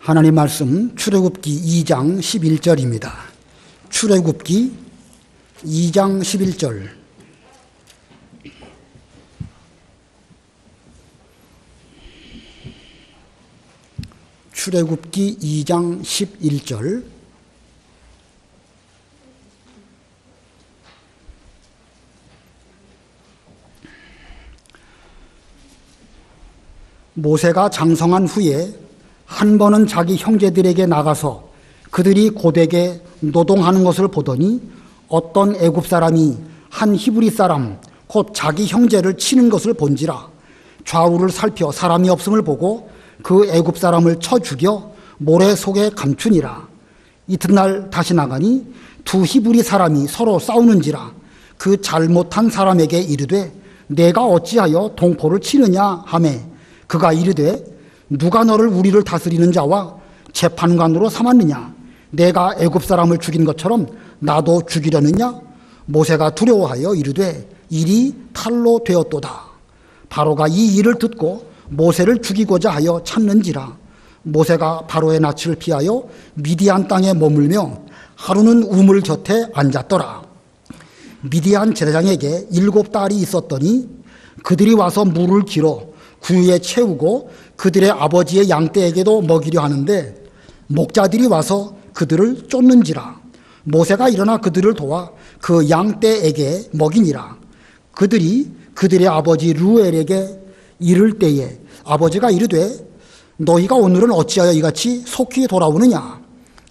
하나님 말씀 출애굽기 2장 11절입니다. 출애굽기 2장 11절. 출애굽기 2장 11절. 모세가 장성한 후에 한 번은 자기 형제들에게 나가서 그들이 고되게 노동하는 것을 보더니 어떤 애굽 사람이 한 히브리 사람 곧 자기 형제를 치는 것을 본지라. 좌우를 살펴 사람이 없음을 보고 그 애굽 사람을 쳐 죽여 모래 속에 감추니라. 이튿날 다시 나가니 두 히브리 사람이 서로 싸우는지라. 그 잘못한 사람에게 이르되 내가 어찌하여 동포를 치느냐 하매 그가 이르되 누가 너를 우리를 다스리는 자와 재판관으로 삼았느냐? 내가 애굽 사람을 죽인 것처럼 나도 죽이려느냐? 모세가 두려워하여 이르되 일이 탈로 되었도다. 바로가 이 일을 듣고 모세를 죽이고자 하여 참는지라. 모세가 바로의 낯을 피하여 미디안 땅에 머물며 하루는 우물 곁에 앉았더라. 미디안 제사장에게 7딸이 있었더니 그들이 와서 물을 길어 구유에 채우고 그들의 아버지의 양떼에게도 먹이려 하는데 목자들이 와서 그들을 쫓는지라. 모세가 일어나 그들을 도와 그 양떼에게 먹이니라. 그들이 그들의 아버지 루엘에게 이를 때에 아버지가 이르되 너희가 오늘은 어찌하여 이같이 속히 돌아오느냐?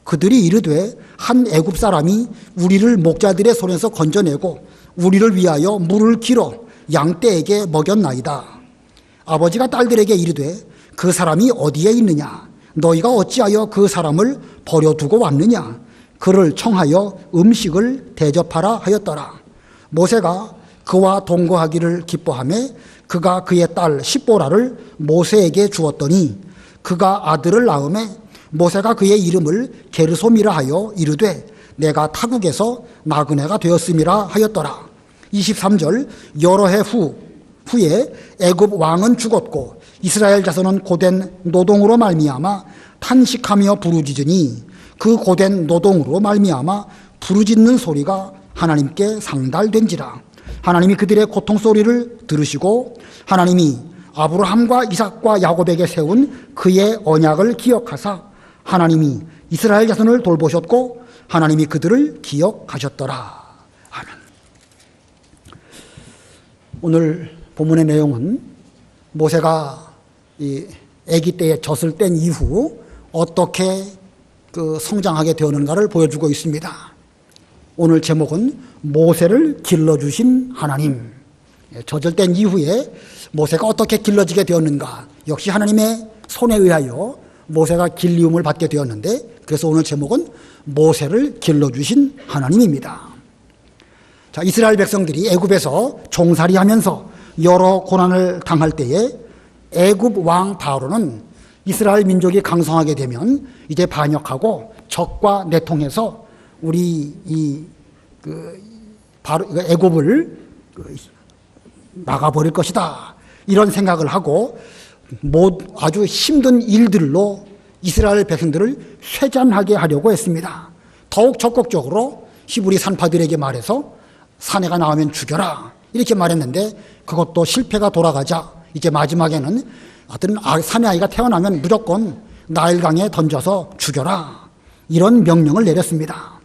그들이 이르되 한 애굽 사람이 우리를 목자들의 손에서 건져내고 우리를 위하여 물을 길어 양떼에게 먹였나이다. 아버지가 딸들에게 이르되 그 사람이 어디에 있느냐? 너희가 어찌하여 그 사람을 버려두고 왔느냐? 그를 청하여 음식을 대접하라 하였더라. 모세가 그와 동거하기를 기뻐하며 그가 그의 딸 십보라를 모세에게 주었더니 그가 아들을 낳음에 모세가 그의 이름을 게르솜이라 하여 이르되 내가 타국에서 나그네가 되었음이라 하였더라. 23절. 여러 해 후에 애굽 왕은 죽었고 이스라엘 자손은 고된 노동으로 말미암아 탄식하며 부르짖으니 그 고된 노동으로 말미암아 부르짖는 소리가 하나님께 상달된지라. 하나님이 그들의 고통 소리를 들으시고 하나님이 아브라함과 이삭과 야곱에게 세운 그의 언약을 기억하사 하나님이 이스라엘 자손을 돌보셨고 하나님이 그들을 기억하셨더라. 아멘. 오늘 본문의 내용은 모세가 이 아기 때에 젖을 뗀 이후 어떻게 성장하게 되었는가를 보여주고 있습니다. 오늘 제목은 모세를 길러주신 하나님. 젖을 뗀 이후에 모세가 어떻게 길러지게 되었는가. 역시 하나님의 손에 의하여 모세가 길리움을 받게 되었는데 그래서 오늘 제목은 모세를 길러주신 하나님입니다. 자, 이스라엘 백성들이 애굽에서 종살이하면서 여러 고난을 당할 때에 애굽 왕 바로는 이스라엘 민족이 강성하게 되면 이제 반역하고 적과 내통해서 우리 애굽을 막아버릴 것이다. 이런 생각을 하고 아주 힘든 일들로 이스라엘 백성들을 쇠잔하게 하려고 했습니다. 더욱 적극적으로 히브리 산파들에게 말해서 사내가 나오면 죽여라. 이렇게 말했는데 그것도 실패가 돌아가자 이제 마지막에는 어떤 사내 아이가 태어나면 무조건 나일강에 던져서 죽여라. 이런 명령을 내렸습니다.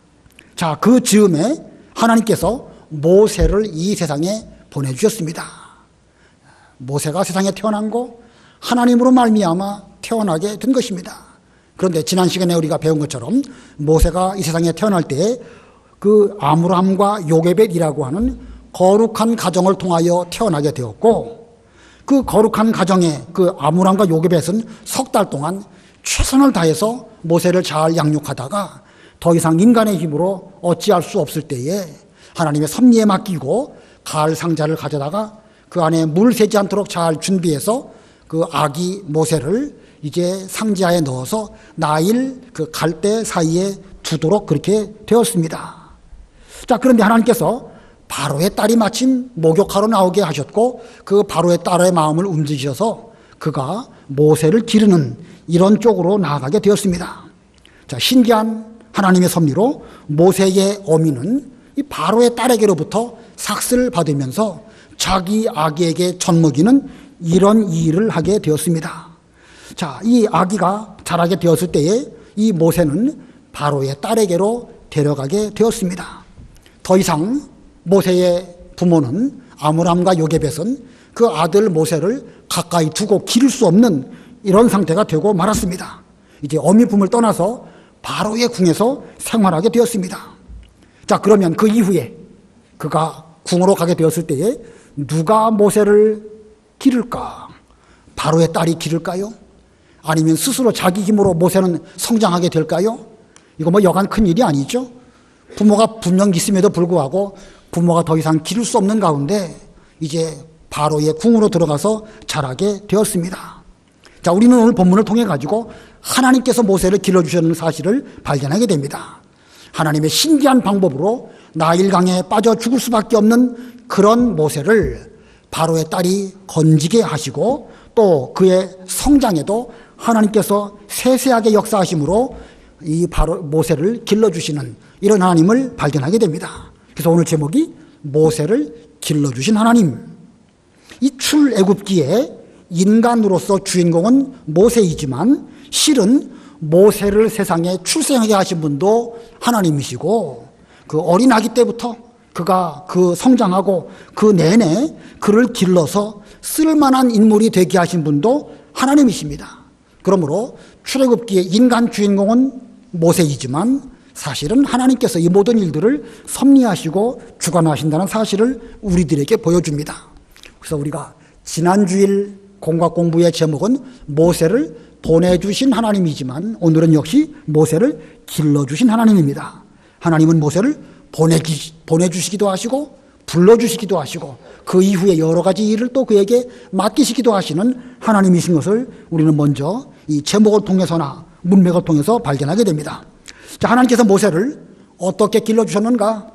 자, 그 즈음에 하나님께서 모세를 이 세상에 보내주셨습니다. 모세가 세상에 태어난 거 하나님으로 말미암아 태어나게 된 것입니다. 그런데 지난 시간에 우리가 배운 것처럼 모세가 이 세상에 태어날 때 그 아므람과 요게벳이라고 하는 거룩한 가정을 통하여 태어나게 되었고 그 거룩한 가정의 그 아므람과 요게벳은 석 달 동안 최선을 다해서 모세를 잘 양육하다가 더 이상 인간의 힘으로 어찌할 수 없을 때에 하나님의 섭리에 맡기고 가을 상자를 가져다가 그 안에 물 새지 않도록 잘 준비해서 그 아기 모세를 이제 상자에 넣어서 나일 그 갈대 사이에 두도록 그렇게 되었습니다. 자, 그런데 하나님께서 바로의 딸이 마침 목욕하러 나오게 하셨고 그 바로의 딸의 마음을 움직이셔서 그가 모세를 기르는 이런 쪽으로 나아가게 되었습니다. 자, 신기한 하나님의 섭리로 모세의 어미는 이 바로의 딸에게로부터 삭슬을 받으면서 자기 아기에게 젖먹이는 이런 일을 하게 되었습니다. 자, 이 아기가 자라게 되었을 때에 이 모세는 바로의 딸에게로 데려가게 되었습니다. 더 이상 모세의 부모는 아므람과 요게벳은 그 아들 모세를 가까이 두고 기를 수 없는 이런 상태가 되고 말았습니다. 이제 어미 품을 떠나서 바로의 궁에서 생활하게 되었습니다. 자, 그러면 그 이후에 그가 궁으로 가게 되었을 때에 누가 모세를 기를까? 바로의 딸이 기를까요? 아니면 스스로 자기 힘으로 모세는 성장하게 될까요? 이거 뭐 여간 큰 일이 아니죠. 부모가 분명 있음에도 불구하고 부모가 더 이상 기를 수 없는 가운데 이제 바로의 궁으로 들어가서 자라게 되었습니다. 자, 우리는 오늘 본문을 통해 가지고 하나님께서 모세를 길러주셨는 사실을 발견하게 됩니다. 하나님의 신기한 방법으로 나일강에 빠져 죽을 수밖에 없는 그런 모세를 바로의 딸이 건지게 하시고 또 그의 성장에도 하나님께서 세세하게 역사하심으로 이 바로 모세를 길러주시는 이런 하나님을 발견하게 됩니다. 그래서 오늘 제목이 모세를 길러주신 하나님. 이 출애굽기에 인간으로서 주인공은 모세이지만 실은 모세를 세상에 출생하게 하신 분도 하나님이시고 그 어린 아기 때부터 그가 그 성장하고 그 내내 그를 길러서 쓸만한 인물이 되게 하신 분도 하나님이십니다. 그러므로 출애굽기의 인간 주인공은 모세이지만 사실은 하나님께서 이 모든 일들을 섭리하시고 주관하신다는 사실을 우리들에게 보여줍니다. 그래서 우리가 지난주일 공각 공부의 제목은 모세를 보내주신 하나님이지만 오늘은 역시 모세를 길러주신 하나님입니다. 하나님은 모세를 보내주시기도 하시고 불러주시기도 하시고 그 이후에 여러 가지 일을 또 그에게 맡기시기도 하시는 하나님이신 것을 우리는 먼저 이 제목을 통해서나 문맥을 통해서 발견하게 됩니다. 자, 하나님께서 모세를 어떻게 길러주셨는가?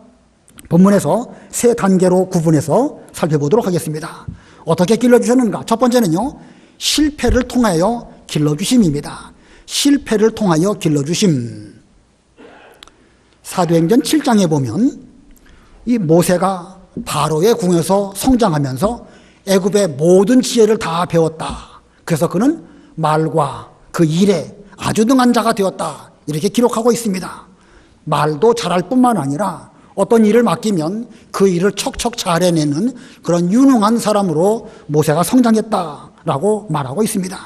본문에서 세 단계로 구분해서 살펴보도록 하겠습니다. 어떻게 길러주셨는가? 첫 번째는요, 실패를 통하여 길러주심입니다. 실패를 통하여 길러주심. 사도행전 7장에 보면 이 모세가 바로의 궁에서 성장하면서 애굽의 모든 지혜를 다 배웠다. 그래서 그는 말과 그 일에 아주 능한 자가 되었다. 이렇게 기록하고 있습니다. 말도 잘할 뿐만 아니라 어떤 일을 맡기면 그 일을 척척 잘해내는 그런 유능한 사람으로 모세가 성장했다라고 말하고 있습니다.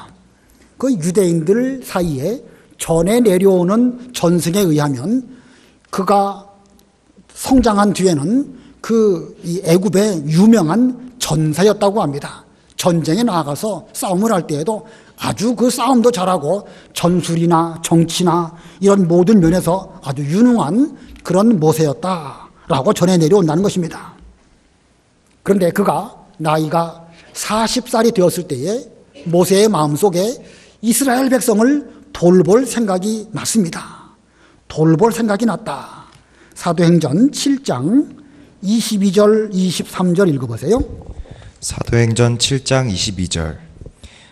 그 유대인들 사이에 전해 내려오는 전승에 의하면 그가 성장한 뒤에는 이 애굽의 유명한 전사였다고 합니다. 전쟁에 나가서 싸움을 할 때에도 아주 그 싸움도 잘하고 전술이나 정치나 이런 모든 면에서 아주 유능한 그런 모세였다라고 전해 내려온다는 것입니다. 그런데 그가 나이가 40살이 되었을 때에 모세의 마음속에 이스라엘 백성을 돌볼 생각이 났습니다. 돌볼 생각이 났다. 사도행전 7장 22절 23절 읽어보세요. 사도행전 7장 22절.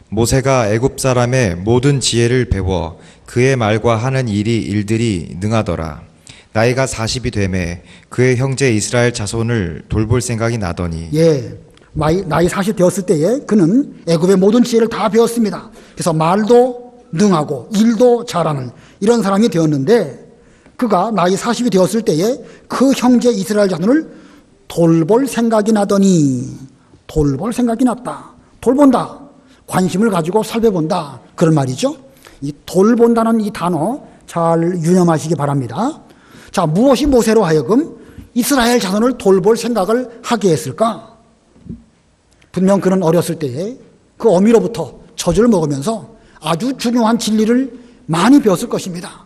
모세가 애굽 사람의 모든 지혜를 배워 그의 말과 하는 일들이 능하더라. 나이가 40이 되매 그의 형제 이스라엘 자손을 돌볼 생각이 나더니. 나이 40 되었을 때에 그는 애굽의 모든 지혜를 다 배웠습니다. 그래서 말도 능하고 일도 잘하는 이런 사람이 되었는데 그가 나이 40이 되었을 때에 그 형제 이스라엘 자손을 돌볼 생각이 나더니. 돌볼 생각이 났다. 돌본다. 관심을 가지고 살펴본다. 그런 말이죠. 이 돌본다는 이 단어 잘 유념하시기 바랍니다. 자, 무엇이 모세로 하여금 이스라엘 자손을 돌볼 생각을 하게 했을까? 분명 그는 어렸을 때에 그 어미로부터 젖을 먹으면서 아주 중요한 진리를 많이 배웠을 것입니다.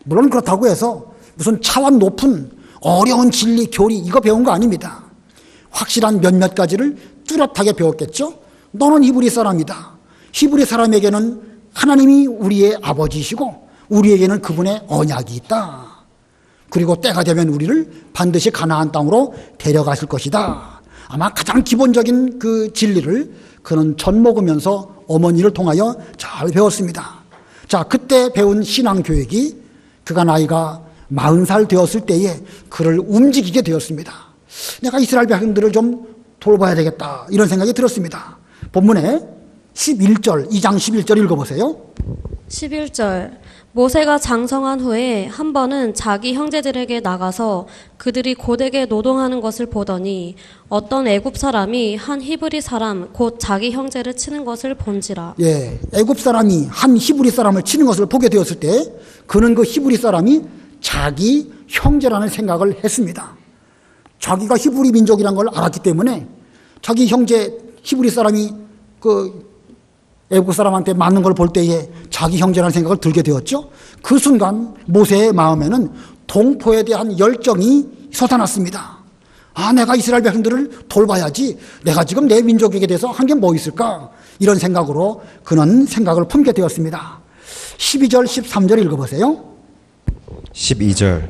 물론 그렇다고 해서 무슨 차원 높은 어려운 진리, 교리 이거 배운 거 아닙니다. 확실한 몇몇 가지를 뚜렷하게 배웠겠죠. 너는 히브리 사람이다. 히브리 사람에게는 하나님이 우리의 아버지이시고 우리에게는 그분의 언약이 있다. 그리고 때가 되면 우리를 반드시 가나안 땅으로 데려가실 것이다. 아마 가장 기본적인 그 진리를 그는 젖 먹으면서 어머니를 통하여 잘 배웠습니다. 자, 그때 배운 신앙교육이 그가 나이가 40살 되었을 때에 그를 움직이게 되었습니다. 내가 이스라엘 백성들을 좀 돌봐야 되겠다, 이런 생각이 들었습니다. 본문에 11절, 2장 11절 읽어보세요. 11절 모세가 장성한 후에 한 번은 자기 형제들에게 나가서 그들이 고되게 노동하는 것을 보더니 어떤 애굽 사람이 한 히브리 사람 곧 자기 형제를 치는 것을 본지라. 예, 애굽 사람이 한 히브리 사람을 치는 것을 보게 되었을 때 그는 그 히브리 사람이 자기 형제라는 생각을 했습니다. 자기가 히브리 민족이라는 걸 알았기 때문에 자기 형제 히브리 사람이 그 애국 사람한테 맞는 걸 볼 때에 자기 형제라는 생각을 들게 되었죠. 그 순간 모세의 마음에는 동포에 대한 열정이 솟아났습니다. 아, 내가 이스라엘 백성들을 돌봐야지. 내가 지금 내 민족에게 대해서 한 게 뭐 있을까? 이런 생각으로 그는 생각을 품게 되었습니다. 12절, 13절 읽어보세요. 12절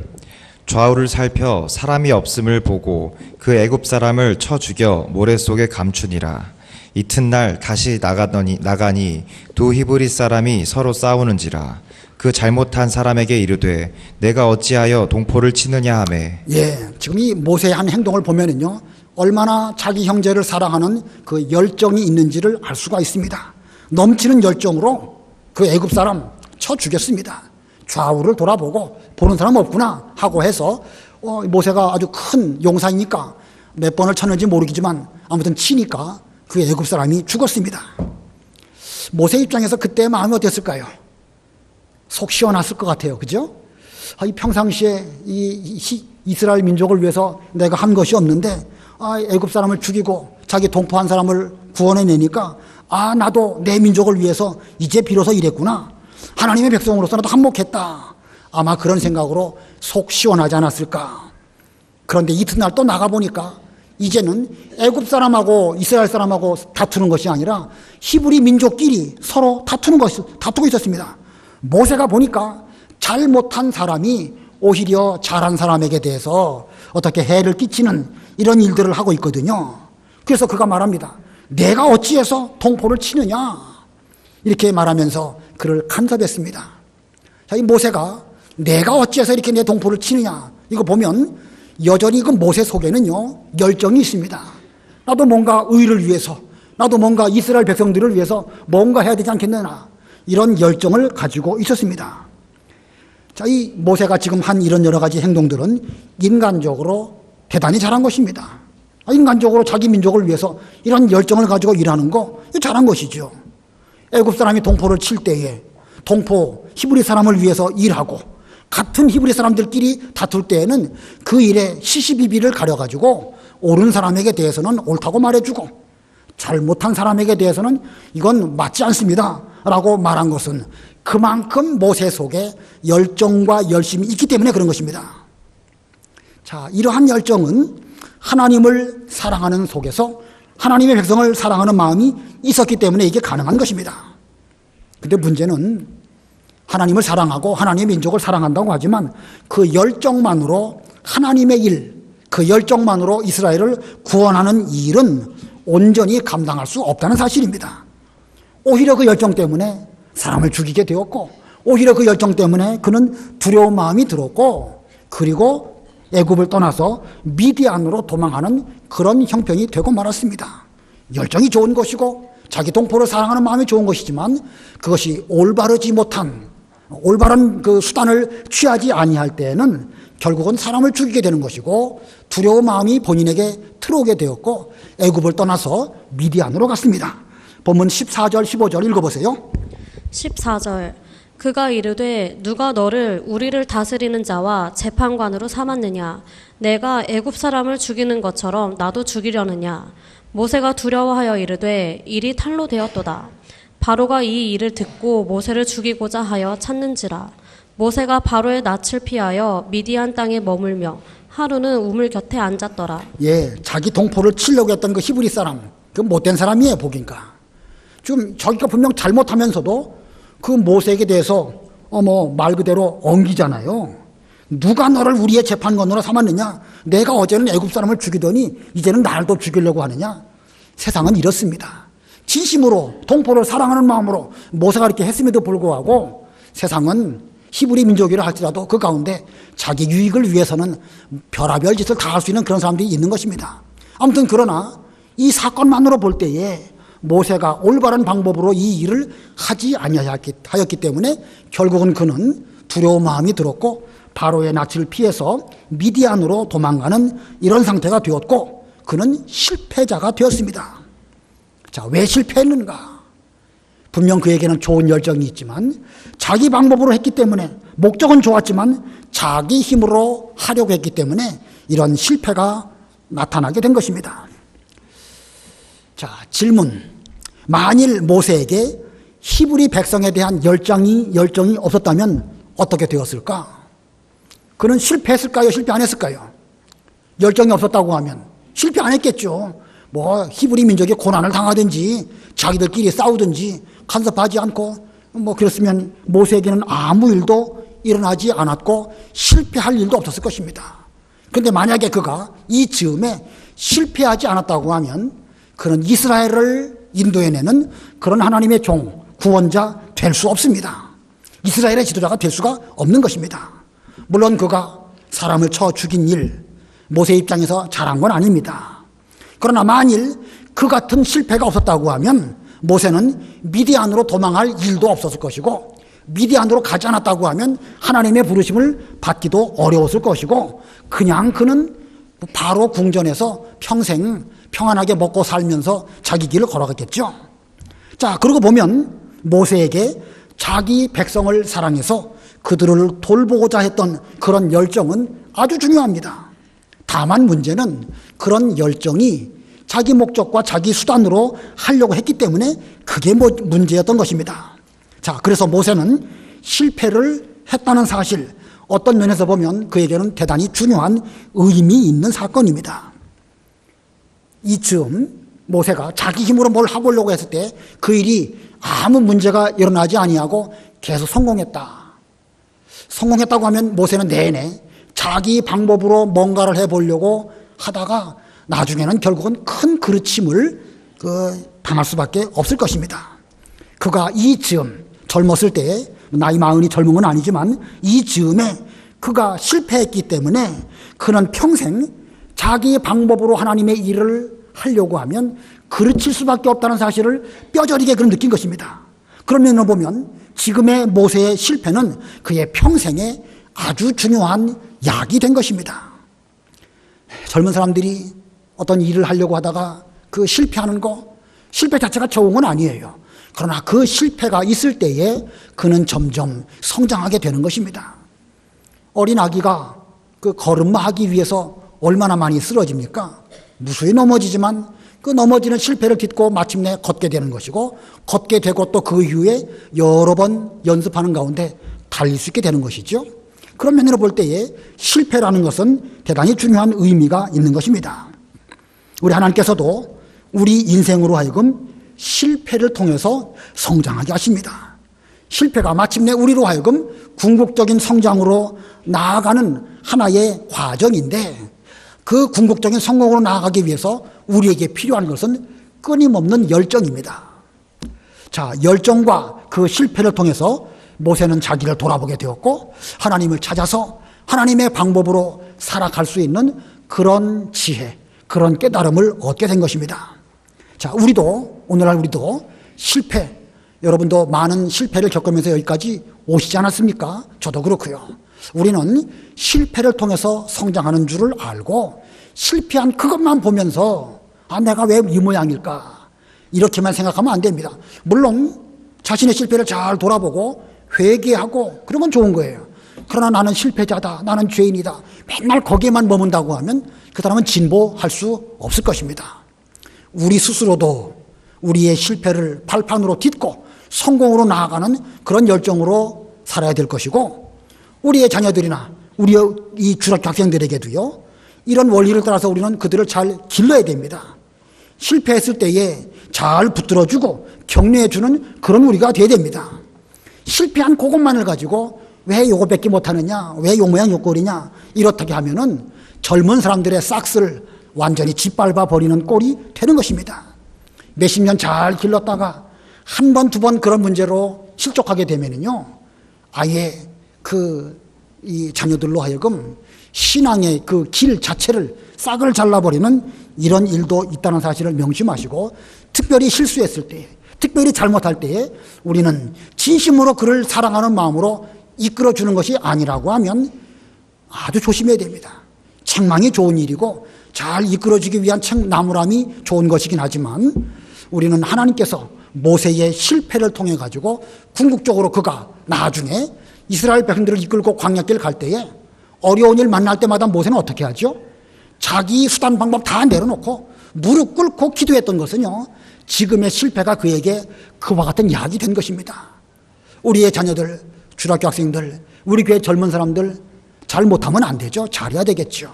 좌우를 살펴 사람이 없음을 보고 그 애굽 사람을 쳐 죽여 모래 속에 감추니라. 이튿날 다시 나가니 두 히브리 사람이 서로 싸우는지라. 그 잘못한 사람에게 이르되 내가 어찌하여 동포를 치느냐 하매. 예, 지금 이 모세의 한 행동을 보면은요, 얼마나 자기 형제를 사랑하는 그 열정이 있는지를 알 수가 있습니다. 넘치는 열정으로 그 애굽 사람 쳐 죽였습니다. 좌우를 돌아보고 보는 사람 없구나 하고 해서 모세가 아주 큰 용사이니까 몇 번을 쳤는지 모르겠지만 아무튼 치니까 그 애굽 사람이 죽었습니다. 모세 입장에서 그때 마음이 어땠을까요? 속 시원했을 것 같아요. 그죠? 이 평상시에 이스라엘 민족을 위해서 내가 한 것이 없는데 애굽 사람을 죽이고 자기 동포 한 사람을 구원해내니까 나도 내 민족을 위해서 이제 비로소 이랬구나. 하나님의 백성으로서 나도 한몫했다. 아마 그런 생각으로 속 시원하지 않았을까. 그런데 이튿날 또 나가보니까 이제는 애굽 사람하고 이스라엘 사람하고 다투는 것이 아니라 히브리 민족끼리 서로 다투고 있었습니다. 모세가 보니까 잘못한 사람이 오히려 잘한 사람에게 대해서 어떻게 해를 끼치는 이런 일들을 하고 있거든요. 그래서 그가 말합니다. 내가 어찌해서 동포를 치느냐, 이렇게 말하면서 그를 간섭했습니다. 자, 이 모세가 내가 어찌해서 이렇게 내 동포를 치느냐, 이거 보면 여전히 그 모세 속에는요, 열정이 있습니다. 나도 뭔가 의를 위해서, 나도 뭔가 이스라엘 백성들을 위해서 뭔가 해야 되지 않겠느냐, 이런 열정을 가지고 있었습니다. 자, 이 모세가 지금 한 이런 여러 가지 행동들은 인간적으로 대단히 잘한 것입니다. 인간적으로 자기 민족을 위해서 이런 열정을 가지고 일하는 거, 이거 잘한 것이죠. 애굽 사람이 동포를 칠 때에 동포 히브리 사람을 위해서 일하고 같은 히브리 사람들끼리 다툴 때에는 그 일에 시시비비를 가려가지고 옳은 사람에게 대해서는 옳다고 말해주고 잘못한 사람에게 대해서는 이건 맞지 않습니다 라고 말한 것은 그만큼 모세 속에 열정과 열심이 있기 때문에 그런 것입니다. 자, 이러한 열정은 하나님을 사랑하는 속에서 하나님의 백성을 사랑하는 마음이 있었기 때문에 이게 가능한 것입니다. 근데 문제는 하나님을 사랑하고 하나님의 민족을 사랑한다고 하지만 그 열정만으로 하나님의 일, 그 열정만으로 이스라엘을 구원하는 일은 온전히 감당할 수 없다는 사실입니다. 오히려 그 열정 때문에 사람을 죽이게 되었고, 오히려 그 열정 때문에 그는 두려운 마음이 들었고, 그리고 애굽을 떠나서 미디안으로 도망하는 그런 형편이 되고 말았습니다. 열정이 좋은 것이고 자기 동포를 사랑하는 마음이 좋은 것이지만 그것이 올바르지 못한, 올바른 그 수단을 취하지 아니할 때에는 결국은 사람을 죽이게 되는 것이고 두려운 마음이 본인에게 들어오게 되었고 애굽을 떠나서 미디안으로 갔습니다. 본문 14절 15절 읽어보세요. 14절 그가 이르되 누가 너를 우리를 다스리는 자와 재판관으로 삼았느냐, 내가 애굽 사람을 죽이는 것처럼 나도 죽이려느냐. 모세가 두려워하여 이르되 일이 탈로 되었도다. 바로가 이 일을 듣고 모세를 죽이고자 하여 찾는지라. 모세가 바로의 낯을 피하여 미디안 땅에 머물며 하루는 우물 곁에 앉았더라. 예, 자기 동포를 치려고 했던 그 히브리 사람, 그 못된 사람이에요, 보니까. 지금 자기가 분명 잘못하면서도 그 모세에게 대해서 말 그대로 엉기잖아요. 누가 너를 우리의 재판관으로 삼았느냐? 내가 어제는 애굽 사람을 죽이더니 이제는 나를 또 죽이려고 하느냐? 세상은 이렇습니다. 진심으로 동포를 사랑하는 마음으로 모세가 이렇게 했음에도 불구하고 세상은 히브리 민족이라 할지라도 그 가운데 자기 유익을 위해서는 별의별 짓을 다 할 수 있는 그런 사람들이 있는 것입니다. 아무튼 그러나 이 사건만으로 볼 때에 모세가 올바른 방법으로 이 일을 하지 아니하였기 때문에 결국은 그는 두려운 마음이 들었고 바로의 낯을 피해서 미디안으로 도망가는 이런 상태가 되었고 그는 실패자가 되었습니다. 자, 왜 실패했는가? 분명 그에게는 좋은 열정이 있지만 자기 방법으로 했기 때문에 목적은 좋았지만 자기 힘으로 하려고 했기 때문에 이런 실패가 나타나게 된 것입니다. 자, 질문. 만일 모세에게 히브리 백성에 대한 열정이 없었다면 어떻게 되었을까? 그는 실패했을까요? 실패 안 했을까요? 열정이 없었다고 하면 실패 안 했겠죠. 뭐 히브리 민족이 고난을 당하든지 자기들끼리 싸우든지 간섭하지 않고 뭐 그랬으면 모세에게는 아무 일도 일어나지 않았고 실패할 일도 없었을 것입니다. 그런데 만약에 그가 이 즈음에 실패하지 않았다고 하면 그는 이스라엘을 인도해내는 그런 하나님의 종, 구원자 될 수 없습니다. 이스라엘의 지도자가 될 수가 없는 것입니다. 물론 그가 사람을 쳐 죽인 일, 모세 입장에서 잘한 건 아닙니다. 그러나 만일 그 같은 실패가 없었다고 하면 모세는 미디안으로 도망할 일도 없었을 것이고 미디안으로 가지 않았다고 하면 하나님의 부르심을 받기도 어려웠을 것이고 그냥 그는 바로 궁전에서 평생 평안하게 먹고 살면서 자기 길을 걸어갔겠죠. 자, 그러고 보면 모세에게 자기 백성을 사랑해서 그들을 돌보고자 했던 그런 열정은 아주 중요합니다. 다만 문제는 그런 열정이 자기 목적과 자기 수단으로 하려고 했기 때문에 그게 문제였던 것입니다. 자, 그래서 모세는 실패를 했다는 사실, 어떤 면에서 보면 그에게는 대단히 중요한 의미 있는 사건입니다. 이쯤 모세가 자기 힘으로 뭘 해보려고 했을 때 그 일이 아무 문제가 일어나지 아니하고 계속 성공했다고 하면 모세는 내내 자기 방법으로 뭔가를 해보려고 하다가 나중에는 결국은 큰 그르침을 당할 수밖에 없을 것입니다. 그가 이 즈음 젊었을 때에 나이 40이 젊은 건 아니지만 이 즈음에 그가 실패했기 때문에 그는 평생 자기 방법으로 하나님의 일을 하려고 하면 그르칠 수밖에 없다는 사실을 뼈저리게 그는 느낀 것입니다. 그런 면으로 보면 지금의 모세의 실패는 그의 평생에 아주 중요한 약이 된 것입니다. 젊은 사람들이 어떤 일을 하려고 하다가 그 실패하는 거, 실패 자체가 좋은 건 아니에요. 그러나 그 실패가 있을 때에 그는 점점 성장하게 되는 것입니다. 어린 아기가 그 걸음마 하기 위해서 얼마나 많이 쓰러집니까? 무수히 넘어지지만 그 넘어지는 실패를 딛고 마침내 걷게 되는 것이고 걷게 되고 또 그 이후에 여러 번 연습하는 가운데 달릴 수 있게 되는 것이죠. 그런 면으로 볼 때에 실패라는 것은 대단히 중요한 의미가 있는 것입니다. 우리 하나님께서도 우리 인생으로 하여금 실패를 통해서 성장하게 하십니다. 실패가 마침내 우리로 하여금 궁극적인 성장으로 나아가는 하나의 과정인데 그 궁극적인 성공으로 나아가기 위해서 우리에게 필요한 것은 끊임없는 열정입니다. 자, 열정과 그 실패를 통해서 모세는 자기를 돌아보게 되었고 하나님을 찾아서 하나님의 방법으로 살아갈 수 있는 그런 지혜, 그런 깨달음을 얻게 된 것입니다. 자, 오늘날 우리도 실패, 여러분도 많은 실패를 겪으면서 여기까지 오시지 않았습니까? 저도 그렇고요. 우리는 실패를 통해서 성장하는 줄을 알고 실패한 그것만 보면서 내가 왜 이 모양일까? 이렇게만 생각하면 안 됩니다. 물론 자신의 실패를 잘 돌아보고 회개하고 그런 건 좋은 거예요. 그러나 나는 실패자다, 나는 죄인이다, 맨날 거기에만 머문다고 하면 그 사람은 진보할 수 없을 것입니다. 우리 스스로도 우리의 실패를 발판으로 딛고 성공으로 나아가는 그런 열정으로 살아야 될 것이고 우리의 자녀들이나 우리의 이 중학교 학생들에게도요, 이런 원리를 따라서 우리는 그들을 잘 길러야 됩니다. 실패했을 때에 잘 붙들어주고 격려해주는 그런 우리가 돼야 됩니다. 실패한 그것만을 가지고 왜 요거밖에 못하느냐, 왜 요 모양 요 꼴이냐 이렇게 하면은 젊은 사람들의 싹스를 완전히 짓밟아 버리는 꼴이 되는 것입니다. 몇십 년 잘 길렀다가 한 번, 두 번 그런 문제로 실족하게 되면은요, 아예 이 자녀들로 하여금 신앙의 그 길 자체를 싹을 잘라버리는 이런 일도 있다는 사실을 명심하시고, 특별히 실수했을 때, 특별히 잘못할 때에 우리는 진심으로 그를 사랑하는 마음으로 이끌어주는 것이 아니라고 하면 아주 조심해야 됩니다. 책망이 좋은 일이고 잘 이끌어주기 위한 나무람이 좋은 것이긴 하지만, 우리는 하나님께서 모세의 실패를 통해 가지고 궁극적으로 그가 나중에 이스라엘 백성들을 이끌고 광야길 갈 때에 어려운 일 만날 때마다 모세는 어떻게 하죠? 자기 수단 방법 다 내려놓고 무릎 꿇고 기도했던 것은요, 지금의 실패가 그에게 그와 같은 약이 된 것입니다. 우리의 자녀들, 중학교 학생들, 우리 교회 젊은 사람들 잘못하면 안 되죠. 잘해야 되겠죠.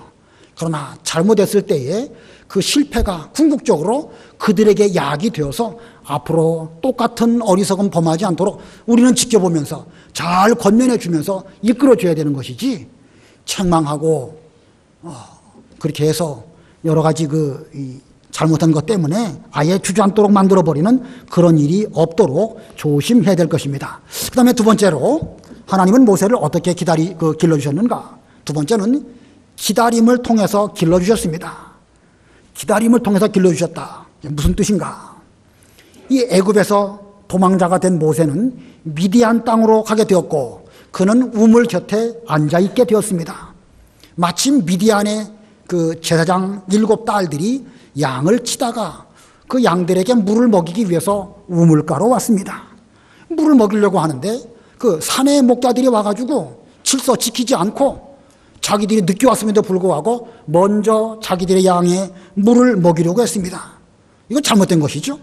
그러나 잘못했을 때에 그 실패가 궁극적으로 그들에게 약이 되어서 앞으로 똑같은 어리석음 범하지 않도록 우리는 지켜보면서 잘 권면해 주면서 이끌어줘야 되는 것이지, 책망하고 그렇게 해서 여러 가지 잘못한 것 때문에 아예 주저앉도록 만들어버리는 그런 일이 없도록 조심해야 될 것입니다. 그 다음에 두 번째로, 하나님은 모세를 어떻게 길러주셨는가? 두 번째는 기다림을 통해서 길러주셨습니다. 기다림을 통해서 길러주셨다. 무슨 뜻인가? 이 애굽에서 도망자가 된 모세는 미디안 땅으로 가게 되었고, 그는 우물 곁에 앉아있게 되었습니다. 마침 미디안의 그 제사장 7딸들이 양을 치다가 그 양들에게 물을 먹이기 위해서 우물가로 왔습니다. 물을 먹이려고 하는데 그 사내 목자들이 와가지고 질서 지키지 않고 자기들이 늦게 왔음에도 불구하고 먼저 자기들의 양에 물을 먹이려고 했습니다. 이건 잘못된 것이죠.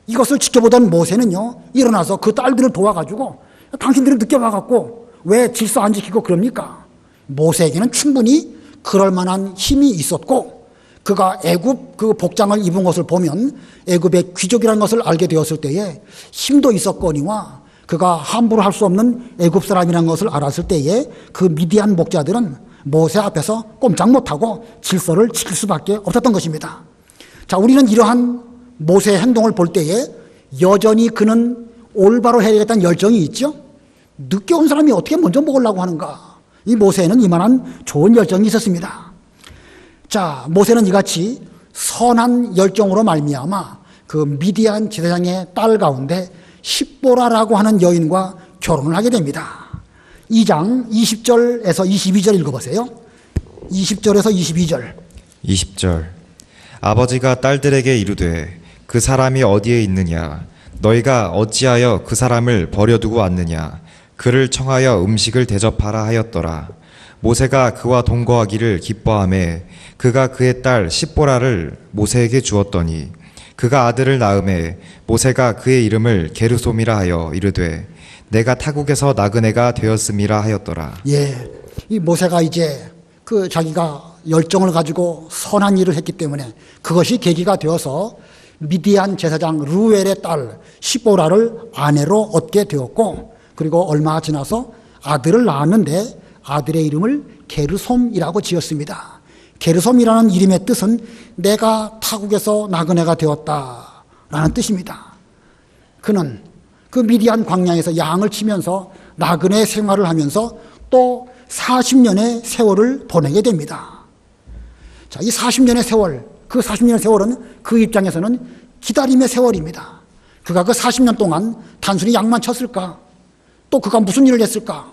이것을 지켜보던 모세는요, 일어나서 그 딸들을 도와가지고, 당신들이 늦게 와갖고 왜 질서 안 지키고 그럽니까? 모세에게는 충분히 그럴 만한 힘이 있었고, 그가 애굽 그 복장을 입은 것을 보면 애굽의 귀족이라는 것을 알게 되었을 때에 힘도 있었거니와, 그가 함부로 할 수 없는 애굽 사람이라는 것을 알았을 때에 그 미디안 목자들은 모세 앞에서 꼼짝 못하고 질서를 지킬 수밖에 없었던 것입니다. 자, 우리는 이러한 모세의 행동을 볼 때에 여전히 그는 올바로 해야겠다는 열정이 있죠. 늦게 온 사람이 어떻게 먼저 먹으려고 하는가? 이 모세에는 이만한 좋은 열정이 있었습니다. 자, 모세는 이같이 선한 열정으로 말미암아 그 미디안 제사장의 딸 가운데 십보라라고 하는 여인과 결혼을 하게 됩니다. 2장 20절에서 22절 읽어보세요. 20절에서 22절. 20절. 아버지가 딸들에게 이르되 그 사람이 어디에 있느냐? 너희가 어찌하여 그 사람을 버려두고 왔느냐? 그를 청하여 음식을 대접하라 하였더라. 모세가 그와 동거하기를 기뻐하매 그가 그의 딸 십보라를 모세에게 주었더니, 그가 아들을 낳음에 모세가 그의 이름을 게르솜이라 하여 이르되 내가 타국에서 나그네가 되었음이라 하였더라. 예, 이 모세가 이제 그 자기가 열정을 가지고 선한 일을 했기 때문에 그것이 계기가 되어서 미디안 제사장 르웰의 딸 십보라를 아내로 얻게 되었고, 그리고 얼마 지나서 아들을 낳았는데 아들의 이름을 게르솜이라고 지었습니다. 게르솜이라는 이름의 뜻은 내가 타국에서 나그네가 되었다라는 뜻입니다. 그는 그 미디안 광야에서 양을 치면서 나그네 생활을 하면서 또 40년의 세월을 보내게 됩니다. 자, 이 40년의 세월, 그 40년의 세월은 그 입장에서는 기다림의 세월입니다. 그가 그 40년 동안 단순히 양만 쳤을까? 또 그가 무슨 일을 했을까?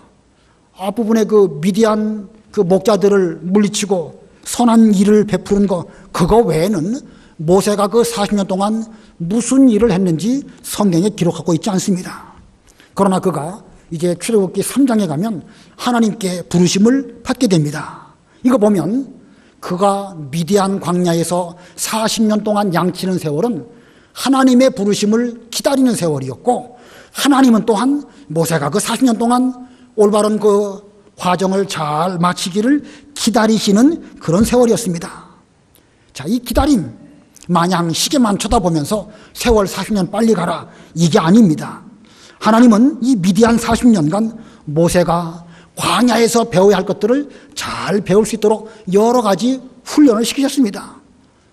앞부분에 그 미디안 그 목자들을 물리치고 선한 일을 베푸는 거, 그거 외에는 모세가 그 40년 동안 무슨 일을 했는지 성경에 기록하고 있지 않습니다. 그러나 그가 이제 출애굽기 3장에 가면 하나님께 부르심을 받게 됩니다. 이거 보면 그가 미디안 광야에서 40년 동안 양치는 세월은 하나님의 부르심을 기다리는 세월이었고, 하나님은 또한 모세가 그 40년 동안 올바른 그 과정을 잘 마치기를 기다리시는 그런 세월이었습니다. 자, 이 기다림, 마냥 시계만 쳐다보면서 세월 40년 빨리 가라, 이게 아닙니다. 하나님은 이 미디안 40년간 모세가 광야에서 배워야 할 것들을 잘 배울 수 있도록 여러 가지 훈련을 시키셨습니다.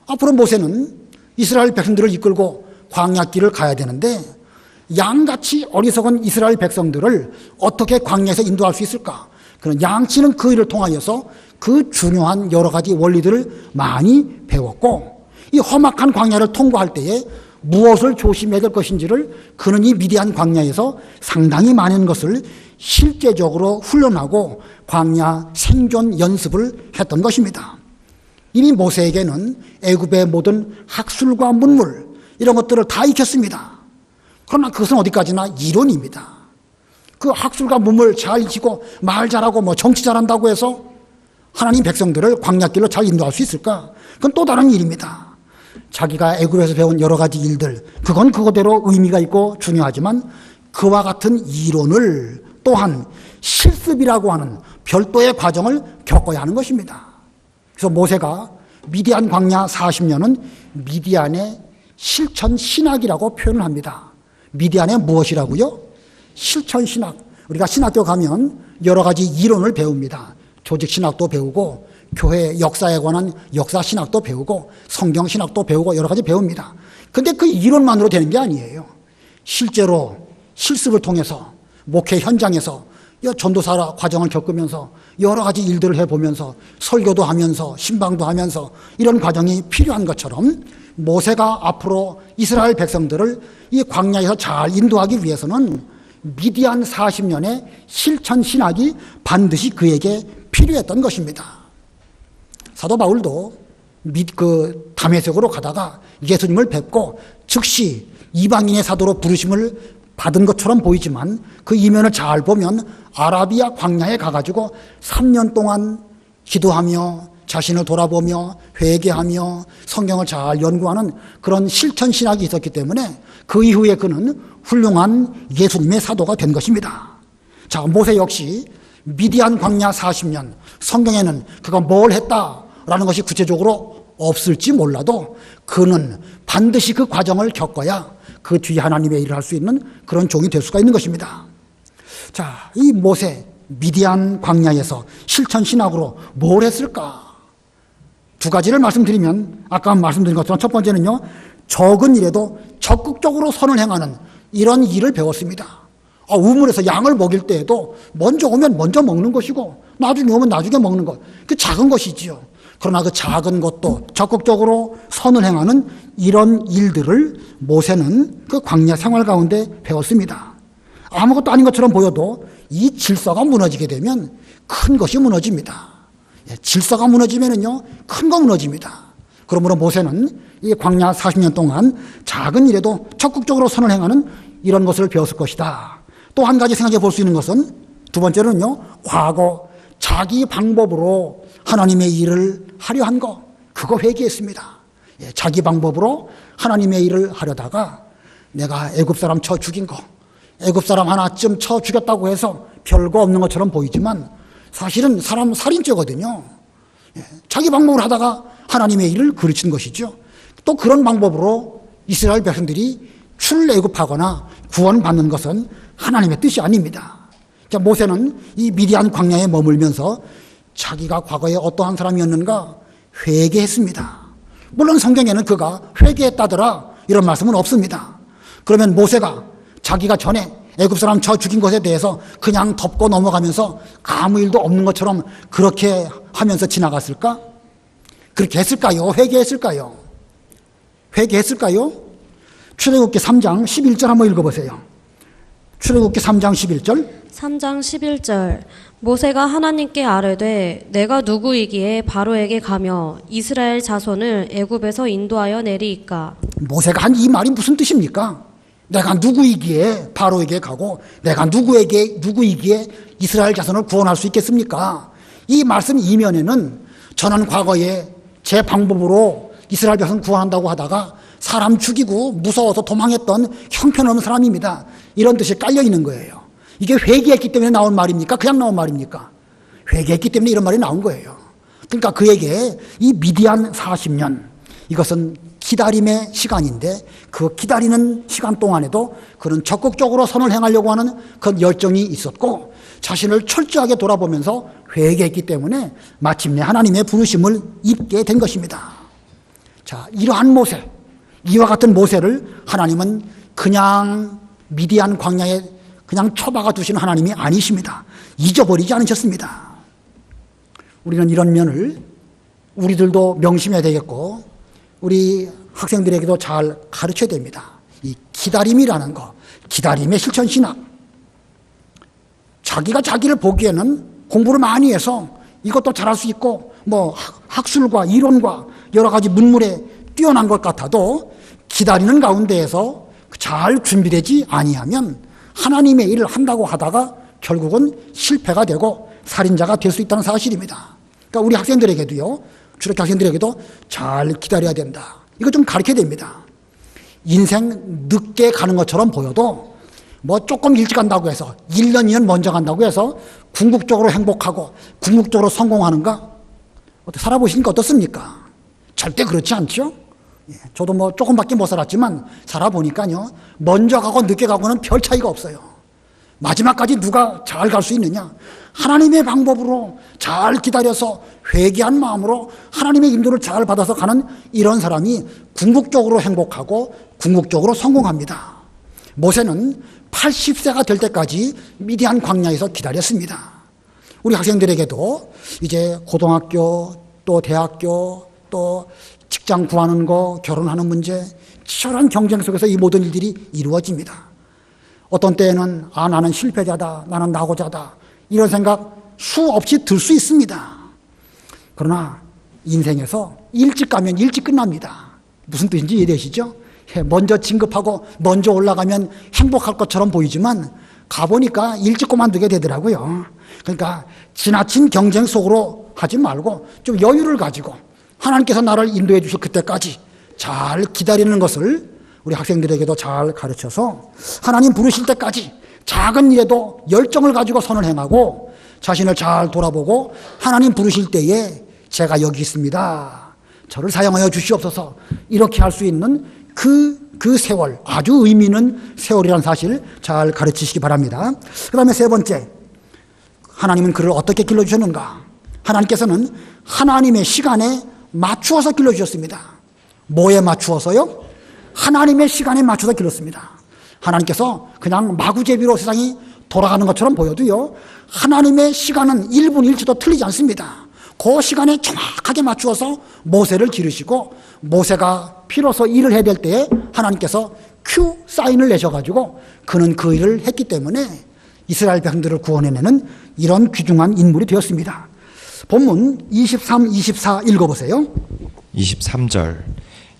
앞으로 모세는 이스라엘 백성들을 이끌고 광야길을 가야 되는데 양같이 어리석은 이스라엘 백성들을 어떻게 광야에서 인도할 수 있을까? 그런 양치는 그 일을 통하여서 그 중요한 여러 가지 원리들을 많이 배웠고, 이 험악한 광야를 통과할 때에 무엇을 조심해야 될 것인지를 그는 이 미디안 광야에서 상당히 많은 것을 실제적으로 훈련하고 광야 생존 연습을 했던 것입니다. 이미 모세에게는 애굽의 모든 학술과 문물 이런 것들을 다 익혔습니다. 그러나 그것은 어디까지나 이론입니다. 그 학술과 문물 잘 익히고 말 잘하고 뭐 정치 잘한다고 해서 하나님 백성들을 광야길로 잘 인도할 수 있을까? 그건 또 다른 일입니다. 자기가 애굽에서 배운 여러 가지 일들, 그건 그거대로 의미가 있고 중요하지만 그와 같은 이론을 또한 실습이라고 하는 별도의 과정을 겪어야 하는 것입니다. 그래서 모세가 미디안 광야 40년은 미디안의 실천 신학이라고 표현을 합니다. 미디안의 무엇이라고요? 실천 신학. 우리가 신학교 가면 여러 가지 이론을 배웁니다. 조직 신학도 배우고 교회 역사에 관한 역사 신학도 배우고 성경 신학도 배우고 여러 가지 배웁니다. 근데 그 이론만으로 되는 게 아니에요. 실제로 실습을 통해서 목회 현장에서 전도사 과정을 겪으면서 여러 가지 일들을 해보면서 설교도 하면서 신방도 하면서 이런 과정이 필요한 것처럼 모세가 앞으로 이스라엘 백성들을 이 광야에서 잘 인도하기 위해서는 미디안 40년의 실천 신학이 반드시 그에게 필요했던 것입니다. 사도 바울도 다메섹으로 가다가 예수님을 뵙고 즉시 이방인의 사도로 부르심을 받은 것처럼 보이지만 그 이면을 잘 보면 아라비아 광야에 가가지고 3년 동안 기도하며 자신을 돌아보며 회개하며 성경을 잘 연구하는 그런 실천 신학이 있었기 때문에 그 이후에 그는 훌륭한 예수님의 사도가 된 것입니다. 자, 모세 역시 미디안 광야 40년, 성경에는 그가 뭘 했다라는 것이 구체적으로 없을지 몰라도 그는 반드시 그 과정을 겪어야 그 뒤에 하나님의 일을 할 수 있는 그런 종이 될 수가 있는 것입니다. 자, 이 모세 미디안 광야에서 실천 신학으로 뭘 했을까? 두 가지를 말씀드리면 아까 말씀드린 것처럼 첫 번째는요, 적은 일에도 적극적으로 선을 행하는 이런 일을 배웠습니다. 우물에서 양을 먹일 때에도 먼저 오면 먼저 먹는 것이고 나중에 오면 나중에 먹는 것, 그 작은 것이지요. 그러나 그 작은 것도 적극적으로 선을 행하는 이런 일들을 모세는 그 광야 생활 가운데 배웠습니다. 아무것도 아닌 것처럼 보여도 이 질서가 무너지게 되면 큰 것이 무너집니다. 질서가 무너지면은요, 큰 거 무너집니다. 그러므로 모세는 이 광야 40년 동안 작은 일에도 적극적으로 선을 행하는 이런 것을 배웠을 것이다. 또 한 가지 생각해 볼 수 있는 것은 두 번째는요, 과거 자기 방법으로 하나님의 일을 하려 한 거, 그거 회개했습니다. 자기 방법으로 하나님의 일을 하려다가 내가 애굽 사람 쳐 죽인 거, 애굽 사람 하나쯤 쳐 죽였다고 해서 별거 없는 것처럼 보이지만 사실은 사람 살인죄거든요. 자기 방법으로 하다가 하나님의 일을 그르친 것이죠. 또 그런 방법으로 이스라엘 백성들이 출애굽하거나 구원받는 것은 하나님의 뜻이 아닙니다. 자, 모세는 이 미디안 광야에 머물면서 자기가 과거에 어떠한 사람이었는가 회개했습니다. 물론 성경에는 그가 회개했다더라 이런 말씀은 없습니다. 그러면 모세가 자기가 전에 애굽 사람 쳐 죽인 것에 대해서 그냥 덮고 넘어가면서 아무 일도 없는 것처럼 그렇게 하면서 지나갔을까? 그렇게 했을까요? 회개했을까요? 회개했을까요? 출애굽기 3장 11절 한번 읽어보세요. 출애굽기 3장 11절. 3장 11절. 모세가 하나님께 아뢰되 내가 누구이기에 바로에게 가며 이스라엘 자손을 애굽에서 인도하여 내리이까. 모세가 한 이 말이 무슨 뜻입니까? 내가 누구이기에 바로에게 가고 내가 누구이기에 이스라엘 자손을 구원할 수 있겠습니까? 이 말씀 이면에는 저는 과거에 제 방법으로 이스라엘 자손 구원한다고 하다가 사람 죽이고 무서워서 도망했던 형편없는 사람입니다. 이런 뜻이 깔려 있는 거예요. 이게 회개했기 때문에 나온 말입니까? 그냥 나온 말입니까? 회개했기 때문에 이런 말이 나온 거예요. 그러니까 그에게 이 미디안 40년, 이것은 기다림의 시간인데 그 기다리는 시간 동안에도 그는 적극적으로 선을 행하려고 하는 그 열정이 있었고 자신을 철저하게 돌아보면서 회개했기 때문에 마침내 하나님의 부르심을 입게 된 것입니다. 자, 이러한 모세, 이와 같은 모세를 하나님은 그냥 미디안 광야에 그냥 처박아 두시는 하나님이 아니십니다. 잊어버리지 않으셨습니다. 우리는 이런 면을 우리들도 명심해야 되겠고 우리 학생들에게도 잘 가르쳐야 됩니다. 이 기다림이라는 거, 기다림의 실천신학. 자기가 자기를 보기에는 공부를 많이 해서 이것도 잘할 수 있고 뭐 학술과 이론과 여러 가지 문물에 뛰어난 것 같아도 기다리는 가운데에서 잘 준비되지 아니하면 하나님의 일을 한다고 하다가 결국은 실패가 되고 살인자가 될 수 있다는 사실입니다. 그러니까 우리 학생들에게도요, 주력 학생들에게도 잘 기다려야 된다. 이거 좀 가르쳐야 됩니다. 인생 늦게 가는 것처럼 보여도 뭐 조금 일찍 간다고 해서 1년, 2년 먼저 간다고 해서 궁극적으로 행복하고 궁극적으로 성공하는가? 살아보시니까 어떻습니까? 절대 그렇지 않죠? 저도 뭐 조금밖에 못 살았지만 살아보니까요, 먼저 가고 늦게 가고는 별 차이가 없어요. 마지막까지 누가 잘 갈 수 있느냐? 하나님의 방법으로 잘 기다려서 회개한 마음으로 하나님의 인도를 잘 받아서 가는 이런 사람이 궁극적으로 행복하고 궁극적으로 성공합니다. 모세는 80세가 될 때까지 미디안 광야에서 기다렸습니다. 우리 학생들에게도 이제 고등학교 또 대학교 또 직장 구하는 거, 결혼하는 문제, 치열한 경쟁 속에서 이 모든 일들이 이루어집니다. 어떤 때에는 나는 실패자다, 나는 낙오자다 이런 생각 수없이 들 수 있습니다. 그러나 인생에서 일찍 가면 일찍 끝납니다. 무슨 뜻인지 이해되시죠? 먼저 진급하고 먼저 올라가면 행복할 것처럼 보이지만 가보니까 일찍 그만두게 되더라고요. 그러니까 지나친 경쟁 속으로 하지 말고 좀 여유를 가지고 하나님께서 나를 인도해 주실 그때까지 잘 기다리는 것을 우리 학생들에게도 잘 가르쳐서 하나님 부르실 때까지 작은 일에도 열정을 가지고 선을 행하고 자신을 잘 돌아보고 하나님 부르실 때에 제가 여기 있습니다, 저를 사용하여 주시옵소서, 이렇게 할 수 있는 그 세월, 아주 의미 있는 세월이라는 사실 잘 가르치시기 바랍니다. 그 다음에 세 번째, 하나님은 그를 어떻게 길러주셨는가? 하나님께서는 하나님의 시간에 맞추어서 길러주셨습니다. 뭐에 맞추어서요? 하나님의 시간에 맞춰서 길렀습니다. 하나님께서 그냥 마구제비로 세상이 돌아가는 것처럼 보여도요, 하나님의 시간은 1분 1초도 틀리지 않습니다. 그 시간에 정확하게 맞추어서 모세를 기르시고 모세가 비로소 일을 해야 될 때에 하나님께서 큐 사인을 내셔가지고 그는 그 일을 했기 때문에 이스라엘 백성들을 구원해내는 이런 귀중한 인물이 되었습니다. 본문 23, 24 읽어보세요. 23절.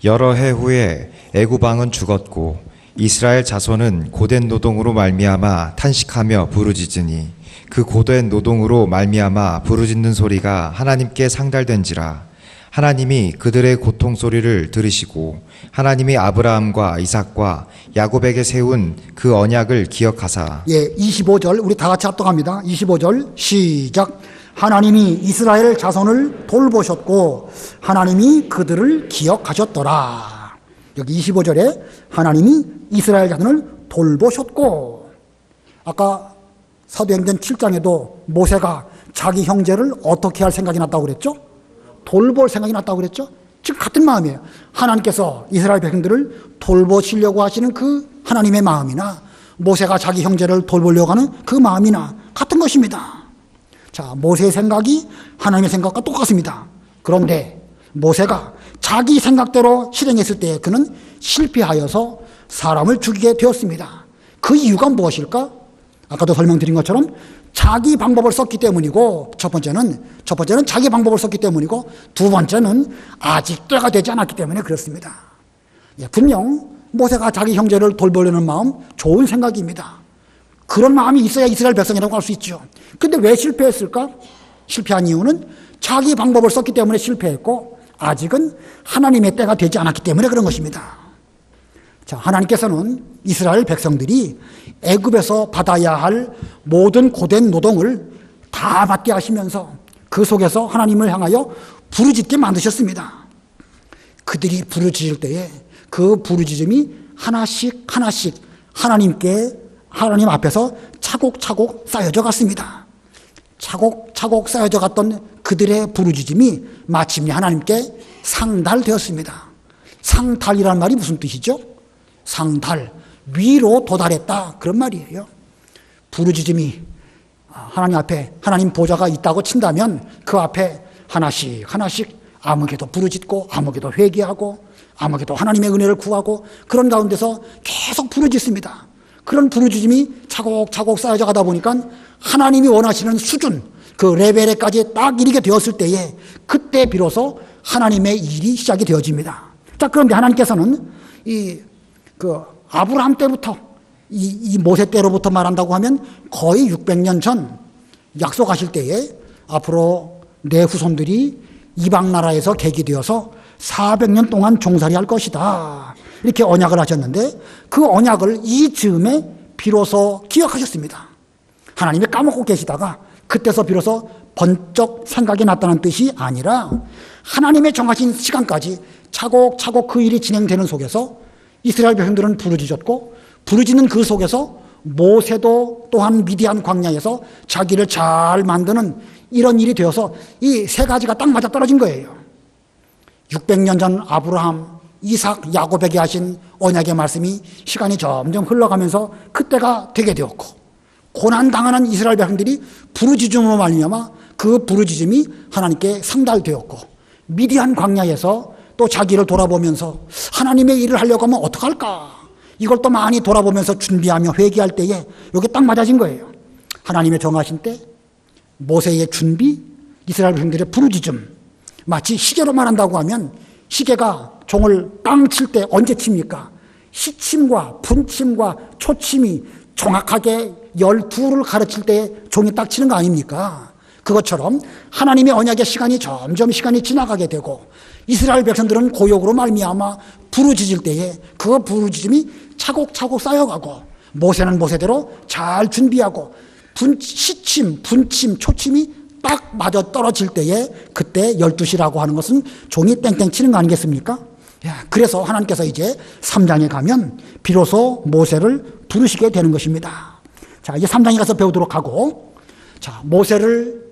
여러 해 후에 애굽 왕은 죽었고 이스라엘 자손은 고된 노동으로 말미암아 탄식하며 부르짖으니 그 고된 노동으로 말미암아 부르짖는 소리가 하나님께 상달된지라. 하나님이 그들의 고통 소리를 들으시고 하나님이 아브라함과 이삭과 야곱에게 세운 그 언약을 기억하사. 25절 우리 다 같이 합독합니다. 25절 시작. 하나님이 이스라엘 자손을 돌보셨고 하나님이 그들을 기억하셨더라. 여기 25절에 하나님이 이스라엘 자손을 돌보셨고, 아까 사도행전 7장에도 모세가 자기 형제를 어떻게 할 생각이 났다고 그랬죠? 돌볼 생각이 났다고 그랬죠? 즉 같은 마음이에요. 하나님께서 이스라엘 백성들을 돌보시려고 하시는 그 하나님의 마음이나 모세가 자기 형제를 돌보려고 하는 그 마음이나 같은 것입니다. 자, 모세의 생각이 하나님의 생각과 똑같습니다. 그런데 모세가 자기 생각대로 실행했을 때 그는 실패하여서 사람을 죽이게 되었습니다. 그 이유가 무엇일까? 아까도 설명드린 것처럼 자기 방법을 썼기 때문이고, 첫 번째는 자기 방법을 썼기 때문이고, 두 번째는 아직 때가 되지 않았기 때문에 그렇습니다. 분명 모세가 자기 형제를 돌보려는 마음 좋은 생각입니다. 그런 마음이 있어야 이스라엘 백성이라고 할 수 있죠. 근데 왜 실패했을까? 실패한 이유는 자기 방법을 썼기 때문에 실패했고, 아직은 하나님의 때가 되지 않았기 때문에 그런 것입니다. 자, 하나님께서는 이스라엘 백성들이 애굽에서 받아야 할 모든 고된 노동을 다 받게 하시면서 그 속에서 하나님을 향하여 부르짖게 만드셨습니다. 그들이 부르짖을 때에 그 부르짖음이 하나씩 하나님 앞에서 차곡차곡 쌓여져 갔습니다. 차곡차곡 쌓여져 갔던 그들의 부르짖음이 마침내 하나님께 상달되었습니다. 상달이라는 말이 무슨 뜻이죠? 상달, 위로 도달했다. 그런 말이에요. 부르짖음이 하나님 앞에 하나님 보좌가 있다고 친다면 그 앞에 하나씩 아무개도 부르짖고 아무개도 회개하고 아무개도 하나님의 은혜를 구하고 그런 가운데서 계속 부르짖습니다. 그런 부르짖음이 차곡차곡 쌓여져 가다 보니까 하나님이 원하시는 수준, 그 레벨에까지 딱 이르게 되었을 때에 그때 비로소 하나님의 일이 시작이 되어집니다. 자, 그런데 하나님께서는 아브라함 때부터 이 모세 때로부터 말한다고 하면 거의 600년 전 약속하실 때에 앞으로 내 후손들이 이방 나라에서 계기되어서 400년 동안 종살이 할 것이다. 이렇게 언약을 하셨는데 그 언약을 이 즈음에 비로소 기억하셨습니다. 하나님이 까먹고 계시다가 그때서 비로소 번쩍 생각이 났다는 뜻이 아니라 하나님의 정하신 시간까지 차곡차곡 그 일이 진행되는 속에서 이스라엘 백성들은 부르짖었고 부르짖는 그 속에서 모세도 또한 미디안 광야에서 자기를 잘 만드는 이런 일이 되어서 이 세 가지가 딱 맞아 떨어진 거예요. 600년 전 아브라함, 이삭, 야곱에게 하신 언약의 말씀이 시간이 점점 흘러가면서 그때가 되게 되었고 고난당하는 이스라엘 백성들이 부르짖음으로 말미암아 그 부르짖음이 하나님께 상달되었고 미디안 광야에서 또 자기를 돌아보면서 하나님의 일을 하려고 하면 어떡할까? 이걸 또 많이 돌아보면서 준비하며 회개할 때에 이게 딱 맞아진 거예요. 하나님의 정하신 때 모세의 준비, 이스라엘 백성들의 부르짖음. 마치 시계로 말한다고 하면 시계가 종을 땅 칠 때 언제 칩니까? 시침과 분침과 초침이 정확하게 12를 가르칠 때 종이 딱 치는 거 아닙니까? 그것처럼 하나님의 언약의 시간이 점점 시간이 지나가게 되고 이스라엘 백성들은 고역으로 말미암아 부르짖을 때에 그 부르짖음이 차곡차곡 쌓여가고 모세는 모세대로 잘 준비하고 시침, 분침, 초침이 딱 맞아 떨어질 때에 그때 12시라고 하는 것은 종이 땡땡 치는 거 아니겠습니까? 그래서 하나님께서 이제 3장에 가면 비로소 모세를 부르시게 되는 것입니다. 자, 이제 3장에 가서 배우도록 하고, 자, 모세를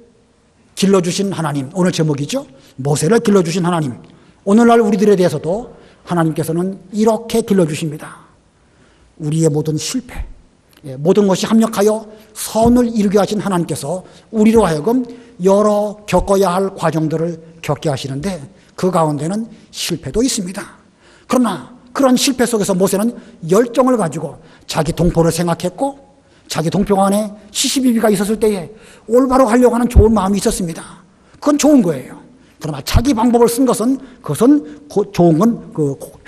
길러주신 하나님, 오늘 제목이죠. 모세를 길러주신 하나님. 오늘날 우리들에 대해서도 하나님께서는 이렇게 길러주십니다. 우리의 모든 실패, 모든 것이 합력하여 선을 이루게 하신 하나님께서 우리로 하여금 여러 겪어야 할 과정들을 겪게 하시는데 그 가운데는 실패도 있습니다. 그러나 그런 실패 속에서 모세는 열정을 가지고 자기 동포를 생각했고 자기 동포 안에 시시비비가 있었을 때에 올바로 하려고 하는 좋은 마음이 있었습니다. 그건 좋은 거예요. 그러나 자기 방법을 쓴 것은 그것은 좋은 건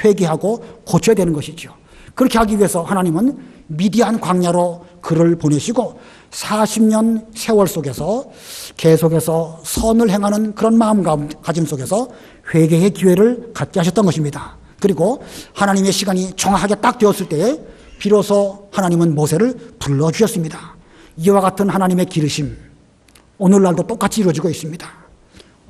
회개하고 고쳐야 되는 것이죠. 그렇게 하기 위해서 하나님은 미디안 광야로 그를 보내시고 40년 세월 속에서 계속해서 선을 행하는 그런 마음가짐 속에서 회개의 기회를 갖게 하셨던 것입니다. 그리고 하나님의 시간이 정확하게 딱 되었을 때에 비로소 하나님은 모세를 불러주셨습니다. 이와 같은 하나님의 기르심 오늘날도 똑같이 이루어지고 있습니다.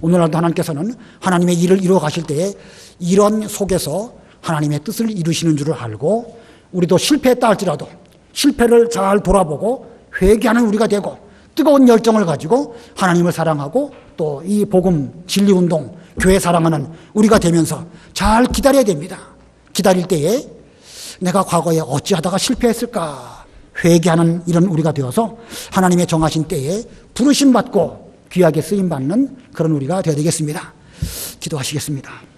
오늘날도 하나님께서는 하나님의 일을 이루어 가실 때에 이런 속에서 하나님의 뜻을 이루시는 줄을 알고 우리도 실패했다 할지라도 실패를 잘 돌아보고 회개하는 우리가 되고 뜨거운 열정을 가지고 하나님을 사랑하고 또 이 복음 진리운동 교회 사랑하는 우리가 되면서 잘 기다려야 됩니다. 기다릴 때에 내가 과거에 어찌하다가 실패했을까 회개하는 이런 우리가 되어서 하나님의 정하신 때에 부르심 받고 귀하게 쓰임 받는 그런 우리가 되어야 되겠습니다. 기도하시겠습니다.